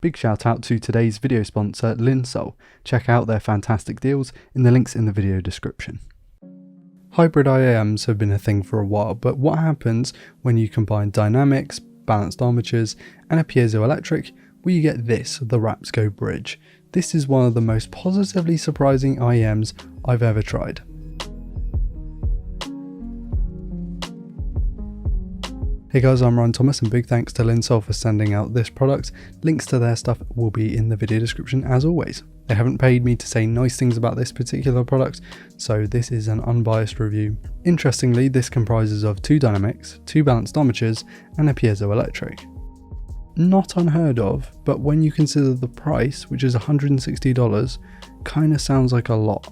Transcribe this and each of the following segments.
Big shout out to today's video sponsor, Linsoul. Check out their fantastic deals in the links in the video description. Hybrid IEMs have been a thing for a while, but what happens when you combine dynamics, balanced armatures, and a piezoelectric? Well, you get this, the Raptgo Bridge. This is one of the most positively surprising IEMs I've ever tried. Hey guys, I'm Ryan Thomas and big thanks to Linsoul for sending out this product. Links to their stuff will be in the video description as always. They haven't paid me to say nice things about this particular product, so this is an unbiased review. Interestingly, this comprises of 2 dynamics, 2 balanced armatures, and a piezoelectric. Not unheard of, but when you consider the price, which is $160, kinda sounds like a lot.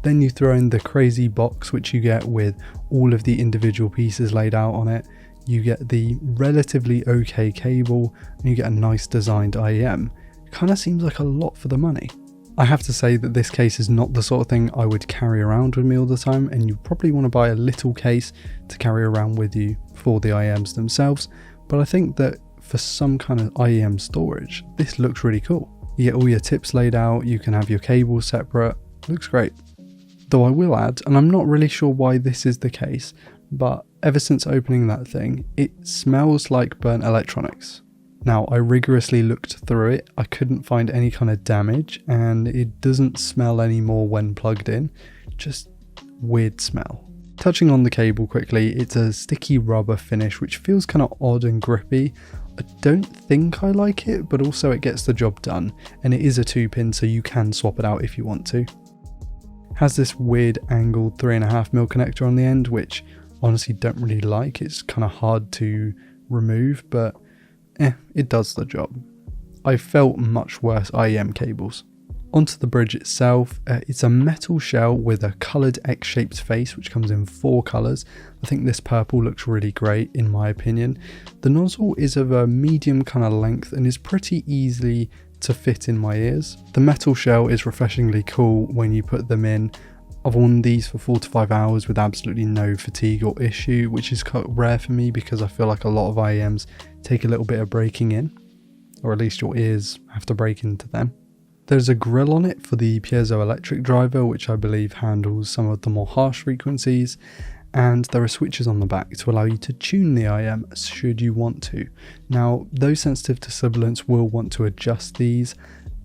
Then you throw in the crazy box which you get with all of the individual pieces laid out on it. You get the relatively okay cable, and you get a nice designed IEM. Kinda seems like a lot for the money. I have to say that this case is not the sort of thing I would carry around with me all the time, and you probably want to buy a little case to carry around with you for the IEMs themselves, but I think that for some kind of IEM storage, this looks really cool. You get all your tips laid out, you can have your cables separate, looks great. Though I will add, and I'm not really sure why this is the case, but ever since opening that thing, it smells like burnt electronics. Now, I rigorously looked through it, I couldn't find any kind of damage, and it doesn't smell anymore when plugged in, just weird smell. Touching on the cable quickly, it's a sticky rubber finish which feels kind of odd and grippy. I don't think I like it, but also it gets the job done, and it is a 2-pin so you can swap it out if you want to. Has this weird angled 3.5mm connector on the end, which honestly don't really like. It's kind of hard to remove, but it does the job. I felt much worse IEM cables. Onto the bridge itself, it's a metal shell with a coloured X-shaped face which comes in 4 colours. I think this purple looks really great in my opinion. The nozzle is of a medium kind of length and is pretty easily to fit in my ears. The metal shell is refreshingly cool when you put them in. I've worn these for 4 to 5 hours with absolutely no fatigue or issue, which is quite rare for me because I feel like a lot of IEMs take a little bit of breaking in, or at least your ears have to break into them. There's a grill on it for the piezoelectric driver, which I believe handles some of the more harsh frequencies, and there are switches on the back to allow you to tune the IEM should you want to. Now, those sensitive to sibilance will want to adjust these.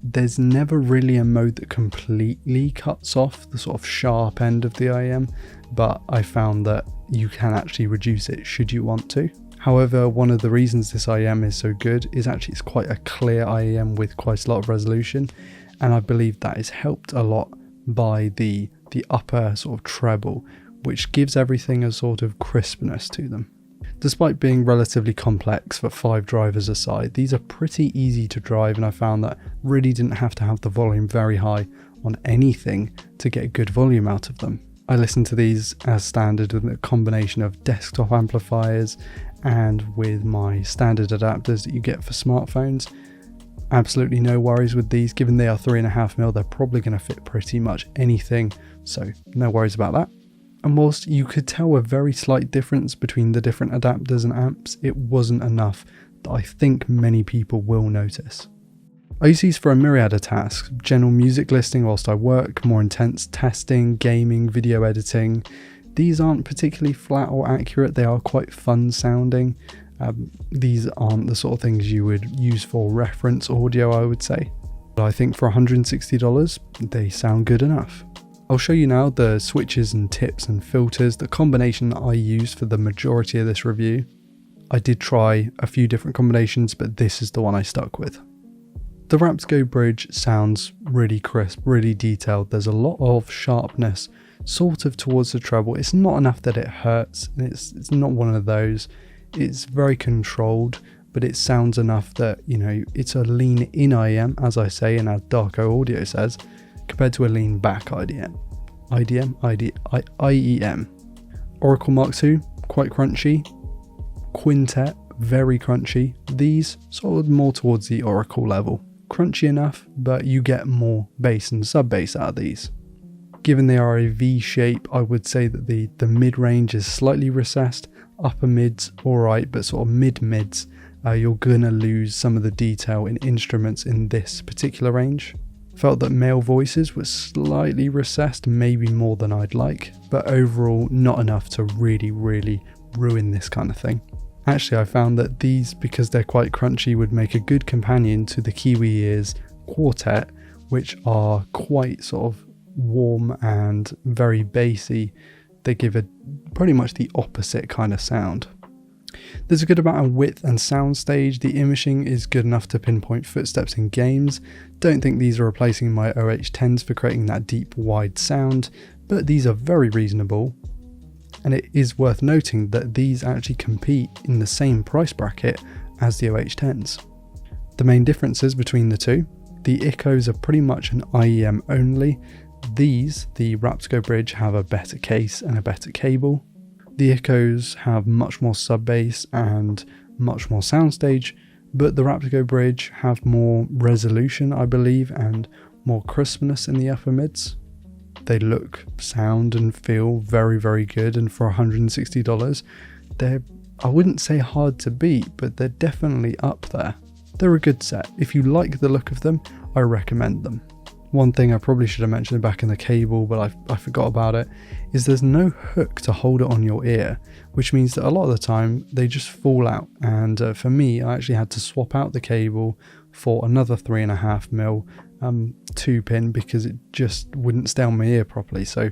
There's never really a mode that completely cuts off the sort of sharp end of the IEM, but I found that you can actually reduce it should you want to. However, one of the reasons this IEM is so good is actually it's quite a clear IEM with quite a lot of resolution, and I believe that is helped a lot by the upper sort of treble, which gives everything a sort of crispness to them. Despite being relatively complex for 5 drivers aside, these are pretty easy to drive, and I found that really didn't have to have the volume very high on anything to get good volume out of them. I listen to these as standard with a combination of desktop amplifiers and with my standard adapters that you get for smartphones. Absolutely no worries with these, given they are 3.5mm, they're probably going to fit pretty much anything, so no worries about that. And whilst you could tell a very slight difference between the different adapters and amps, it wasn't enough that I think many people will notice. I use these for a myriad of tasks: general music listening whilst I work, more intense testing, gaming, video editing. These aren't particularly flat or accurate, they are quite fun sounding. These aren't the sort of things you would use for reference audio, I would say. But I think for $160, they sound good enough. I'll show you now the switches and tips and filters, the combination that I used for the majority of this review. I did try a few different combinations, but this is the one I stuck with. The Raptgo Bridge sounds really crisp, really detailed. There's a lot of sharpness sort of towards the treble. It's not enough that it hurts, and it's not one of those. It's very controlled, but it sounds enough that, you know, it's a lean in IEM, as I say, and as Darko Audio says, compared to a lean back IEM. Oracle Mark II, quite crunchy. Quintet, very crunchy. These sort of more towards the Oracle level. Crunchy enough, but you get more bass and sub-bass out of these. Given they are a V shape, I would say that the mid-range is slightly recessed, upper mids alright, but sort of mid-mids you're gonna lose some of the detail in instruments in this particular range. Felt that male voices were slightly recessed, maybe more than I'd like, but overall not enough to really ruin this kind of thing. Actually, I found that these, because they're quite crunchy, would make a good companion to the Kiwi Ears Quartet, which are quite sort of warm and very bassy. They give a pretty much the opposite kind of sound. There's a good amount of width and soundstage. The imaging is good enough to pinpoint footsteps in games. Don't think these are replacing my OH10s for creating that deep, wide sound, but these are very reasonable. And it is worth noting that these actually compete in the same price bracket as the OH10s. The main differences between the two: the Echos are pretty much an IEM only. These, the Raptgo Bridge, have a better case and a better cable. The Echos have much more sub bass and much more soundstage, but the Raptgo Bridge have more resolution, I believe, and more crispness in the upper mids. They look, sound and feel very good, and for $160 they're, I wouldn't say hard to beat, but they're definitely up there. They're a good set. If you like the look of them, I recommend them. One thing I probably should have mentioned back in the cable, but I forgot about it, is there's no hook to hold it on your ear, which means that a lot of the time they just fall out. And for me, I actually had to swap out the cable for another 3.5mm 2-pin because it just wouldn't stay on my ear properly. So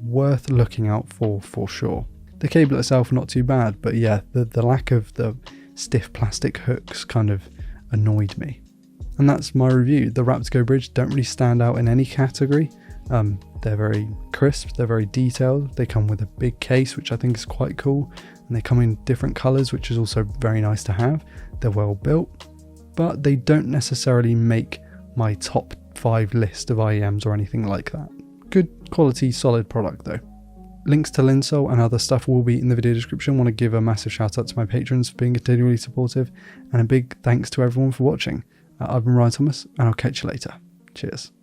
worth looking out for sure. The cable itself not too bad, but yeah, the lack of the stiff plastic hooks kind of annoyed me. And that's my review. The Raptgo Bridge don't really stand out in any category. They're very crisp, they're very detailed. They come with a big case, which I think is quite cool. And they come in different colours, which is also very nice to have. They're well built, but they don't necessarily make my top 5 list of IEMs or anything like that. Good quality, solid product though. Links to Linsoul and other stuff will be in the video description. Want to give a massive shout out to my patrons for being continually supportive, and a big thanks to everyone for watching. I've been Ryan Thomas, and I'll catch you later. Cheers.